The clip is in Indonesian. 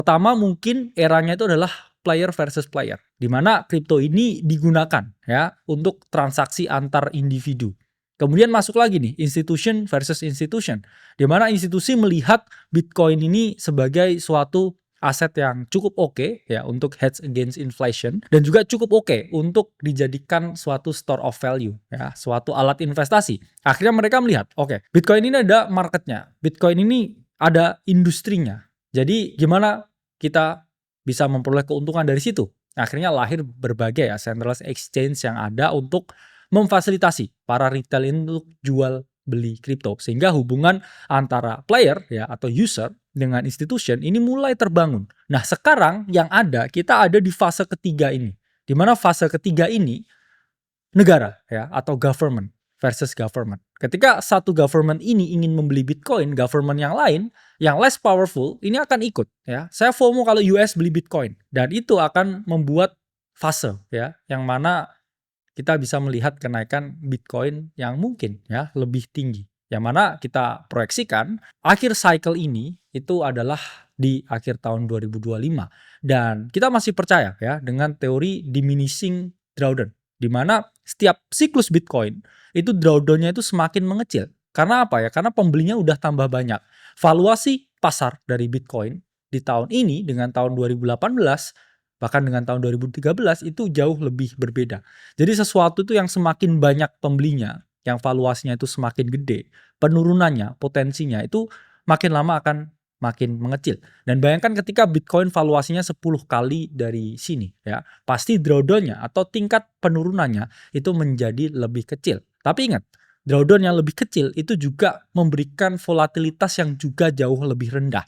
Pertama mungkin eranya itu adalah player versus player, di mana kripto ini digunakan ya untuk transaksi antar individu. Kemudian masuk lagi nih institution versus institution, di mana institusi melihat Bitcoin ini sebagai suatu aset yang cukup oke ya untuk hedge against inflation dan juga cukup oke untuk dijadikan suatu store of value ya, suatu alat investasi. Akhirnya mereka melihat, oke, Bitcoin ini ada marketnya, Bitcoin ini ada industrinya. Jadi gimana kita bisa memperoleh keuntungan dari situ? Akhirnya lahir berbagai ya centralized exchange yang ada untuk memfasilitasi para retail ini untuk jual beli kripto, sehingga hubungan antara player ya atau user dengan institution ini mulai terbangun. Nah, sekarang yang ada, kita ada di fase ketiga ini, di mana fase ketiga ini negara ya atau government versus government. Ketika satu government ini ingin membeli Bitcoin, government yang lain yang less powerful ini akan ikut ya. Saya FOMO kalau US beli Bitcoin, dan itu akan membuat fase ya yang mana kita bisa melihat kenaikan Bitcoin yang mungkin ya lebih tinggi. Yang mana kita proyeksikan akhir cycle ini itu adalah di akhir tahun 2025, dan kita masih percaya ya dengan teori diminishing drawdown, di mana setiap siklus Bitcoin itu drawdown-nya itu semakin mengecil. Karena apa ya? Karena pembelinya udah tambah banyak. Valuasi pasar dari Bitcoin di tahun ini dengan tahun 2018 bahkan dengan tahun 2013 itu jauh lebih berbeda. Jadi sesuatu itu yang semakin banyak pembelinya, yang valuasinya itu semakin gede, penurunannya, potensinya itu makin lama akan makin mengecil. Dan bayangkan ketika Bitcoin valuasinya 10 kali dari sini ya, pasti drawdown-nya atau tingkat penurunannya itu menjadi lebih kecil. Tapi ingat, drawdown yang lebih kecil itu juga memberikan volatilitas yang juga jauh lebih rendah.